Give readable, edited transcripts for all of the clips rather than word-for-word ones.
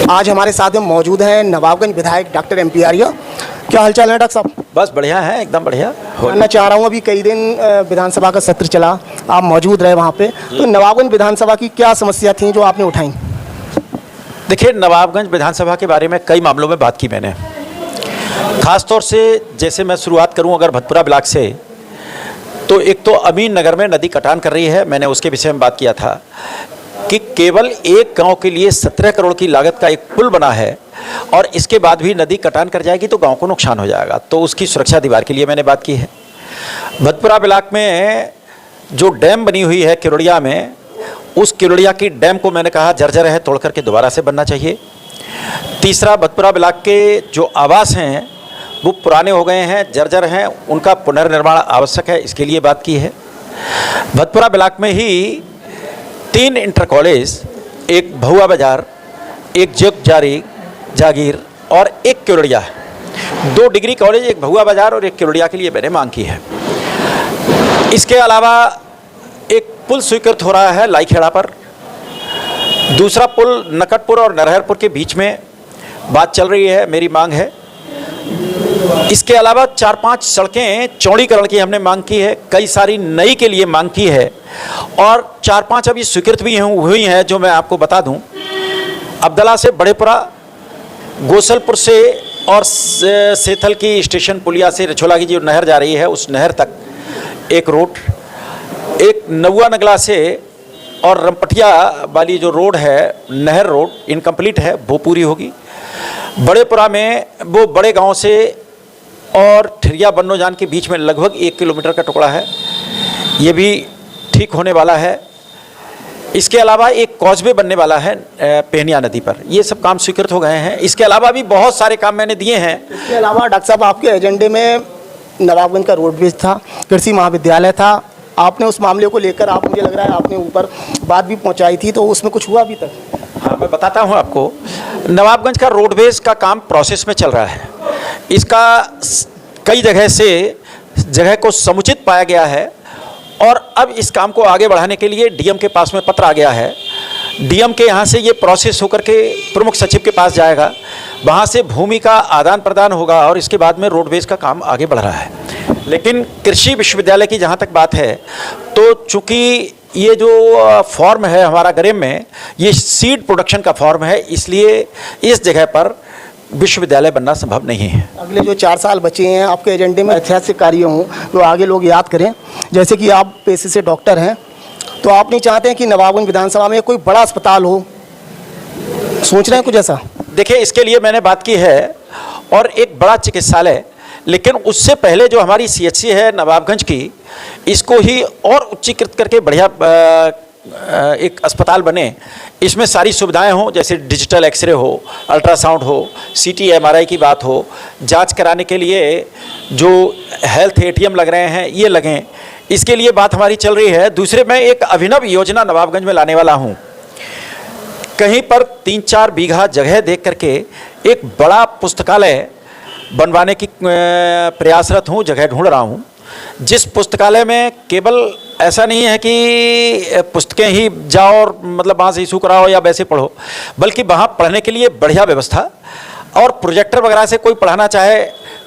आज हमारे साथ में मौजूद हैं नवाबगंज विधायक डॉक्टर MP आर्य। क्या हालचाल है डॉक्टर साहब? बस बढ़िया है, एकदम बढ़िया। जानना चाह रहा हूँ, अभी कई दिन विधानसभा का सत्र चला, आप मौजूद रहे वहाँ पे, तो नवाबगंज विधानसभा की क्या समस्या थी जो आपने उठाई? देखिए, नवाबगंज विधानसभा के बारे में कई मामलों में बात की मैंने। खासतौर से जैसे मैं शुरुआत करूं अगर भतपुरा ब्लॉक से, तो एक तो अमीन नगर में नदी कटान कर रही है। मैंने उसके विषय में बात किया था कि केवल एक गांव के लिए 17 करोड़ की लागत का एक पुल बना है और इसके बाद भी नदी कटान कर जाएगी तो गांव को नुकसान हो जाएगा, तो उसकी सुरक्षा दीवार के लिए मैंने बात की है। भतपुरा ब्लॉक में जो डैम बनी हुई है किरोड़िया में, उस किरोड़िया की डैम को मैंने कहा जर्जर है, तोड़ करके दोबारा से बनना चाहिए। तीसरा, भतपुरा ब्लॉक के जो आवास हैं वो पुराने हो गए हैं, जर्जर हैं, उनका पुनर्निर्माण आवश्यक है, इसके लिए बात की है। भतपुरा ब्लॉक में ही 3 इंटर कॉलेज, एक भहुआ बाजार, एक जागीर और एक किरोड़िया, 2 डिग्री कॉलेज, एक भहुआ बाजार और एक किरोड़िया के लिए मैंने मांग की है। इसके अलावा एक पुल स्वीकृत हो रहा है लाईखेड़ा पर, दूसरा पुल नकटपुर और नरहरपुर के बीच में बात चल रही है, मेरी मांग है। इसके अलावा 4-5 सड़कें चौड़ीकरण की हमने मांग की है, कई सारी नई के लिए मांग की है और 4-5 अभी स्वीकृत भी हुई हैं जो मैं आपको बता दूं। अब्दला से बड़ेपुरा, गोसलपुर से और सेथल की स्टेशन पुलिया से रिछोला की जो नहर जा रही है उस नहर तक एक रोड, एक नौआ नगला से और रमपटिया वाली जो रोड है नहर रोड इनकम्प्लीट है, वो पूरी होगी। बड़ेपुरा में वो बड़े गांव से और ठिरिया बन्नोजान के बीच में लगभग 1 किलोमीटर का टुकड़ा है, ये भी ठीक होने वाला है। इसके अलावा एक कॉजवे बनने वाला है पेहनिया नदी पर, ये सब काम स्वीकृत हो गए हैं। इसके अलावा भी बहुत सारे काम मैंने दिए हैं। इसके अलावा डॉक्टर साहब, आपके एजेंडे में नवाबगंज का रोडवेज था, कृषि महाविद्यालय था, आपने उस मामले को लेकर आप मुझे लग रहा है आपने ऊपर बात भी पहुंचाई थी, तो उसमें कुछ हुआ अभी तक? हाँ, मैं बताता हूँ आपको। नवाबगंज का रोडवेज का काम प्रोसेस में चल रहा है। इसका कई जगह को समुचित पाया गया है और अब इस काम को आगे बढ़ाने के लिए डीएम के पास में पत्र आ गया है। डीएम के यहाँ से ये प्रोसेस होकर के प्रमुख सचिव के पास जाएगा, वहाँ से भूमि का आदान प्रदान होगा और इसके बाद में रोडवेज का काम आगे बढ़ रहा है। लेकिन कृषि विश्वविद्यालय की जहाँ तक बात है, तो चूँकि ये जो फॉर्म है हमारा गरेम में, ये सीड प्रोडक्शन का फॉर्म है, इसलिए इस जगह पर विश्वविद्यालय बनना संभव नहीं है। अगले जो 4 साल बचे हैं आपके एजेंडे में ऐतिहासिक कार्य हों जो आगे लोग याद करें, जैसे कि आप पेशे से डॉक्टर हैं, तो आप नहीं चाहते हैं कि नवाबगंज विधानसभा में कोई बड़ा अस्पताल हो? सोच रहे हैं कुछ ऐसा? देखिए, इसके लिए मैंने बात की है और एक बड़ा चिकित्सालय, लेकिन उससे पहले जो हमारी CHC है नवाबगंज की, इसको ही और उच्चीकृत करके बढ़िया एक अस्पताल बने, इसमें सारी सुविधाएं हों, जैसे डिजिटल एक्सरे हो, अल्ट्रासाउंड हो, CT MRI की बात हो, जांच कराने के लिए जो हेल्थ ATM लग रहे हैं ये लगें, इसके लिए बात हमारी चल रही है। दूसरे, मैं एक अभिनव योजना नवाबगंज में लाने वाला हूँ। कहीं पर 3-4 बीघा जगह देख करके एक बड़ा पुस्तकालय बनवाने की प्रयासरत हूँ, जगह ढूंढ रहा हूँ, जिस पुस्तकालय में केवल ऐसा नहीं है कि पुस्तकें ही जाओ और मतलब वहाँ से इशू कराओ या वैसे पढ़ो, बल्कि वहाँ पढ़ने के लिए बढ़िया व्यवस्था और प्रोजेक्टर वगैरह से कोई पढ़ाना चाहे,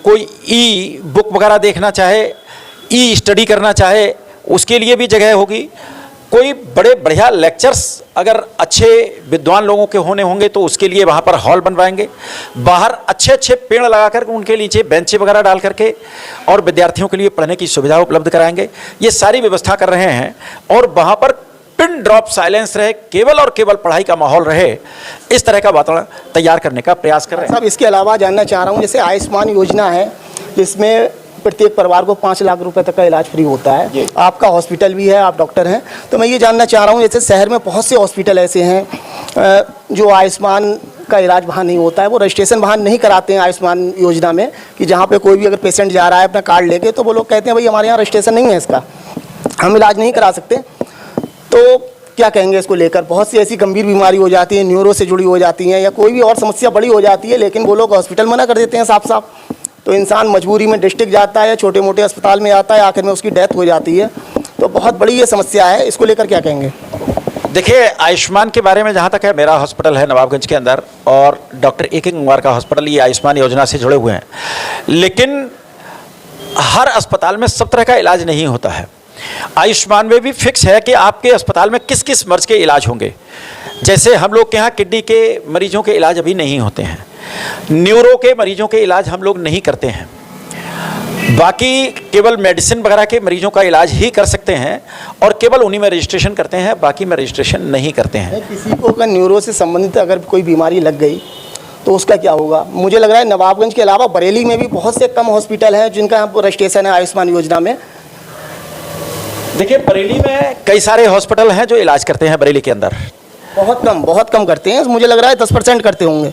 कोई ई-बुक वगैरह देखना चाहे, ई-स्टडी करना चाहे, उसके लिए भी जगह होगी। कोई बड़े बढ़िया लेक्चर्स अगर अच्छे विद्वान लोगों के होने होंगे तो उसके लिए वहाँ पर हॉल बनवाएंगे, बाहर अच्छे पेड़ लगाकर उनके नीचे बेंचें वगैरह डाल करके और विद्यार्थियों के लिए पढ़ने की सुविधा उपलब्ध कराएंगे। ये सारी व्यवस्था कर रहे हैं और वहाँ पर पिन ड्रॉप साइलेंस रहे, केवल और केवल पढ़ाई का माहौल रहे, इस तरह का वातावरण तैयार करने का प्रयास कर रहे हैं। साहब, इसके अलावा जानना चाह रहा हूँ, जैसे आयुष्मान योजना है जिसमें प्रत्येक परिवार को 5 लाख रुपए तक का इलाज फ्री होता है, आपका हॉस्पिटल भी है, आप डॉक्टर हैं, तो मैं ये जानना चाह रहा हूँ, जैसे शहर में बहुत से हॉस्पिटल ऐसे हैं जो आयुष्मान का इलाज वहाँ नहीं होता है, वो रजिस्ट्रेशन वहाँ नहीं कराते हैं आयुष्मान योजना में, कि जहाँ पे कोई भी अगर पेशेंट जा रहा है अपना कार्ड लेके, तो वो लोग कहते हैं भाई हमारे यहाँ रजिस्ट्रेशन नहीं है इसका, हम इलाज नहीं करा सकते। तो क्या कहेंगे इसको लेकर? बहुत सी ऐसी गंभीर बीमारी हो जाती है, न्यूरो से जुड़ी हो जाती हैं या कोई भी और समस्या बड़ी हो जाती है, लेकिन वो लोग हॉस्पिटल मना कर देते हैं साफ साफ, तो इंसान मजबूरी में डिस्ट्रिक्ट जाता है या छोटे मोटे अस्पताल में आता है, आखिर में उसकी डेथ हो जाती है। तो बहुत बड़ी ये समस्या है, इसको लेकर क्या कहेंगे? देखिए, आयुष्मान के बारे में जहाँ तक है, मेरा हॉस्पिटल है नवाबगंज के अंदर और डॉक्टर ए.के. गंगवार का हॉस्पिटल, ये आयुष्मान योजना से जुड़े हुए हैं। लेकिन हर अस्पताल में सब तरह का इलाज नहीं होता है। आयुष्मान में भी फिक्स है कि आपके अस्पताल में किस किस मर्ज के इलाज होंगे। जैसे हम लोग के यहाँ किडनी के मरीजों के इलाज अभी नहीं होते हैं, न्यूरो के मरीजों के इलाज हम लोग नहीं करते हैं, बाकी केवल मेडिसिन वगैरह के मरीजों का इलाज ही कर सकते हैं और केवल उन्हीं में रजिस्ट्रेशन करते हैं, बाकी में रजिस्ट्रेशन नहीं करते हैं। किसी को अगर न्यूरो से संबंधित अगर कोई बीमारी लग गई तो उसका क्या होगा? मुझे लग रहा है नवाबगंज के अलावा बरेली में भी बहुत से कम हॉस्पिटल हैं जिनका यहाँ पर रजिस्ट्रेशन है आयुष्मान योजना में। देखिए, बरेली में कई सारे हॉस्पिटल हैं जो इलाज करते हैं बरेली के अंदर। बहुत कम करते हैं, मुझे लग रहा है 10% करते होंगे।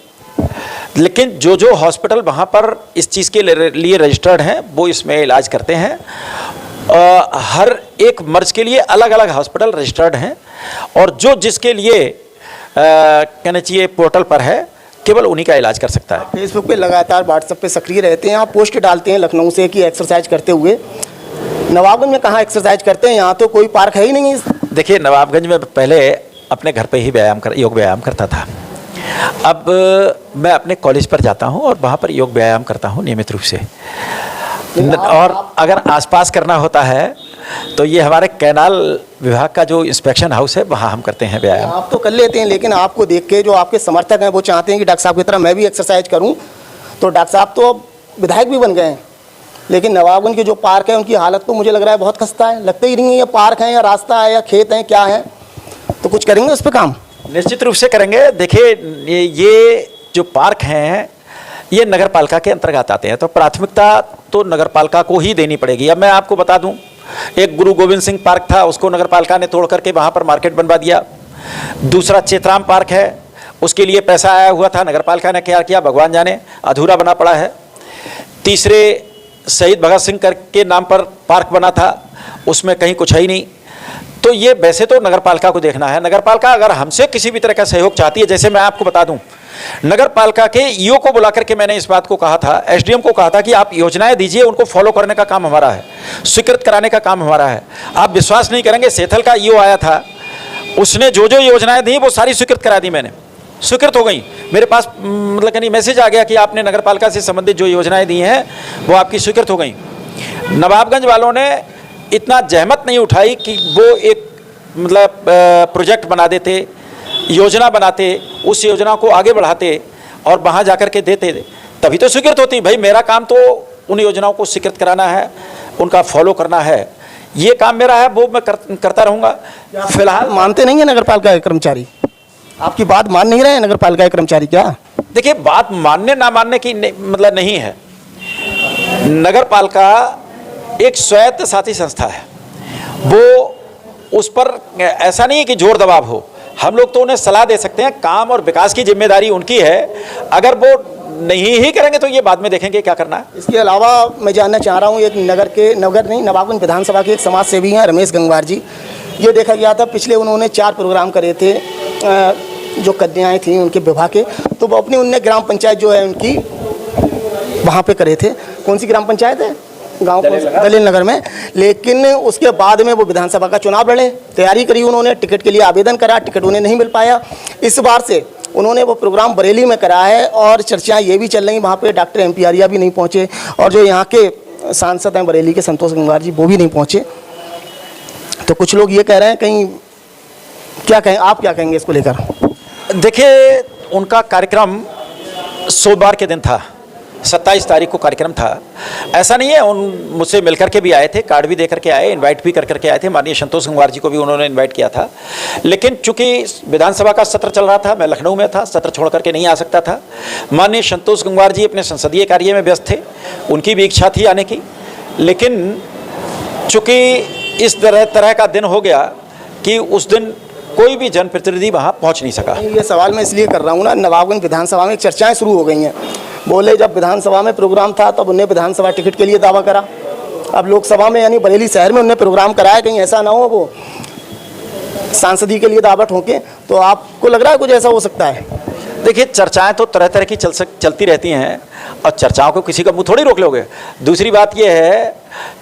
लेकिन जो जो हॉस्पिटल वहाँ पर इस चीज़ के लिए रजिस्टर्ड हैं वो इसमें इलाज करते हैं। हर एक मर्ज के लिए अलग अलग हॉस्पिटल रजिस्टर्ड हैं और जो जिसके लिए कहना चाहिए पोर्टल पर है, केवल उन्हीं का इलाज कर सकता है। फेसबुक पे लगातार, व्हाट्सएप पे सक्रिय रहते हैं, आप पोस्ट डालते हैं लखनऊ से कि एक्सरसाइज करते हुए। नवाबगंज में कहाँ एक्सरसाइज करते हैं? यहाँ तो कोई पार्क है ही नहीं। देखिए, नवाबगंज में पहले अपने घर पे ही योग व्यायाम करता था। अब मैं अपने कॉलेज पर जाता हूँ और वहाँ पर योग व्यायाम करता हूँ नियमित रूप से। और अगर आसपास करना होता है तो ये हमारे कैनाल विभाग का जो इंस्पेक्शन हाउस है वहाँ हम करते हैं व्यायाम। आप तो कर लेते हैं, लेकिन आपको देख के जो आपके समर्थक हैं वो चाहते हैं कि डॉक्टर साहब की तरह मैं भी एक्सरसाइज करूं। तो डॉक्टर साहब तो अब विधायक भी बन गए हैं, लेकिन नवाबगंज के जो पार्क है उनकी हालत तो मुझे लग रहा है बहुत खस्ता है। लगता ही नहीं है ये पार्क है या रास्ता है या खेत है, क्या है? तो कुछ करेंगे उस पर काम? निश्चित रूप से करेंगे। देखिए, ये जो पार्क हैं ये नगर पालिका के अंतर्गत आते हैं, तो प्राथमिकता तो नगर पालिका को ही देनी पड़ेगी। अब मैं आपको बता दूं, एक गुरु गोविंद सिंह पार्क था, उसको नगर पालिका ने तोड़ करके वहाँ पर मार्केट बनवा दिया। दूसरा चेतराम पार्क है, उसके लिए पैसा आया हुआ था, नगर पालिका ने क्या किया भगवान जाने, अधूरा बना पड़ा है। तीसरे शहीद भगत सिंह के नाम पर पार्क बना था, उसमें कहीं कुछ है ही नहीं। तो ये वैसे तो नगर पालिका को देखना है। नगर पालिका अगर हमसे किसी भी तरह का सहयोग चाहती है, जैसे मैं आपको बता दूं, नगर पालिका के ईओ को बुला करके मैंने इस बात को कहा था, एसडीएम को कहा था कि आप योजनाएं दीजिए, उनको फॉलो करने का काम हमारा है, स्वीकृत कराने का काम हमारा है। आप विश्वास नहीं करेंगे, सेथल का ईओ आया था, उसने जो जो योजनाएं दी वो सारी स्वीकृत करा दी, मैंने स्वीकृत हो गई। मेरे पास मतलब कहीं मैसेज आ गया कि आपने नगर पालिका से संबंधित जो योजनाएं दी हैं वो आपकी स्वीकृत हो गई। नवाबगंज वालों ने इतना जहमत नहीं उठाई कि वो एक मतलब प्रोजेक्ट बना देते, योजना बनाते, उस योजना को आगे बढ़ाते और वहाँ जाकर के देते, तभी तो स्वीकृत होती। भाई मेरा काम तो उन योजनाओं को स्वीकृत कराना है, उनका फॉलो करना है, ये काम मेरा है, वो मैं करता रहूँगा। फिलहाल मानते नहीं है नगर पालिका के कर्मचारी? आपकी बात मान नहीं रहे हैं नगर पालिका के कर्मचारी क्या? देखिए, बात मानने ना मानने की मतलब नहीं है। नगर पालिका एक स्वायत्त शासी संस्था है, वो उस पर ऐसा नहीं है कि जोर दबाव हो। हम लोग तो उन्हें सलाह दे सकते हैं, काम और विकास की जिम्मेदारी उनकी है। अगर वो नहीं ही करेंगे तो ये बाद में देखेंगे क्या करना है। इसके अलावा मैं जानना चाह रहा हूँ, एक नवाबगंज विधानसभा के एक समाज सेवी हैं रमेश गंगवार जी। ये देखा गया था पिछले उन्होंने 4 प्रोग्राम करे थे जो कन्याएँ थीं उनके विवाह के, तो वो अपनी उनने ग्राम पंचायत जो है उनकी वहाँ पे करे थे। कौन सी ग्राम पंचायत है? गांव दलील नगर में। लेकिन उसके बाद में वो विधानसभा का चुनाव लड़े, तैयारी करी उन्होंने, टिकट के लिए आवेदन करा, टिकट उन्हें नहीं मिल पाया। इस बार से उन्होंने वो प्रोग्राम बरेली में करा है और चर्चाएं ये भी चल रही, वहाँ पे डॉक्टर एम पी आर्या भी नहीं पहुँचे और जो यहाँ के सांसद हैं बरेली के संतोष गंगवार जी वो भी नहीं पहुँचे। तो कुछ लोग ये कह रहे हैं, कहीं क्या कहें, आप क्या कहेंगे इसको लेकर? देखिए, उनका कार्यक्रम सोमवार के दिन था, 27 तारीख को कार्यक्रम था। ऐसा नहीं है, उन मुझसे मिलकर के भी आए थे, कार्ड भी दे करके आए, इनवाइट भी कर करके आए थे। माननीय संतोष गंगवार जी को भी उन्होंने इनवाइट किया था। लेकिन चूंकि विधानसभा का सत्र चल रहा था, मैं लखनऊ में था, सत्र छोड़ करके नहीं आ सकता था। माननीय संतोष गंगवार जी अपने संसदीय कार्य में व्यस्त थे, उनकी भी इच्छा थी आने की, लेकिन चूँकि इस तरह का दिन हो गया कि उस दिन कोई भी जनप्रतिनिधि वहाँ पहुँच नहीं सका। ये सवाल मैं इसलिए कर रहा हूँ ना, नवाबगंज विधानसभा में चर्चाएं शुरू हो गई हैं। बोले जब विधानसभा में प्रोग्राम था तब उन्हें विधानसभा टिकट के लिए दावा करा, अब लोकसभा में यानी बरेली शहर में उन्हें प्रोग्राम कराया, कहीं ऐसा ना हो वो सांसदी के लिए दावा ठोके। तो आपको लग रहा है कुछ ऐसा हो सकता है? देखिए, चर्चाएं तो तरह तरह की चलती रहती हैं और चर्चाओं को किसी का मुंह थोड़ी रोक लोगे। दूसरी बात यह है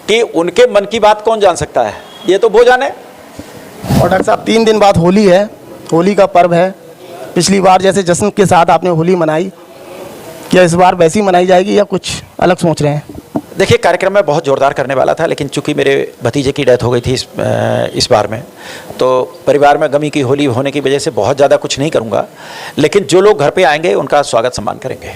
कि उनके मन की बात कौन जान सकता है, ये तो वो जाने। और डॉक्टर साहब 3 दिन बाद होली है, होली का पर्व है। पिछली बार जैसे जश्न के साथ आपने होली मनाई, क्या इस बार वैसी मनाई जाएगी या कुछ अलग सोच रहे हैं? देखिए, कार्यक्रम मैं बहुत ज़ोरदार करने वाला था, लेकिन चूंकि मेरे भतीजे की डेथ हो गई थी इस बार में, तो परिवार में गमी की होली होने की वजह से बहुत ज़्यादा कुछ नहीं करूँगा, लेकिन जो लोग घर पे आएंगे उनका स्वागत सम्मान करेंगे।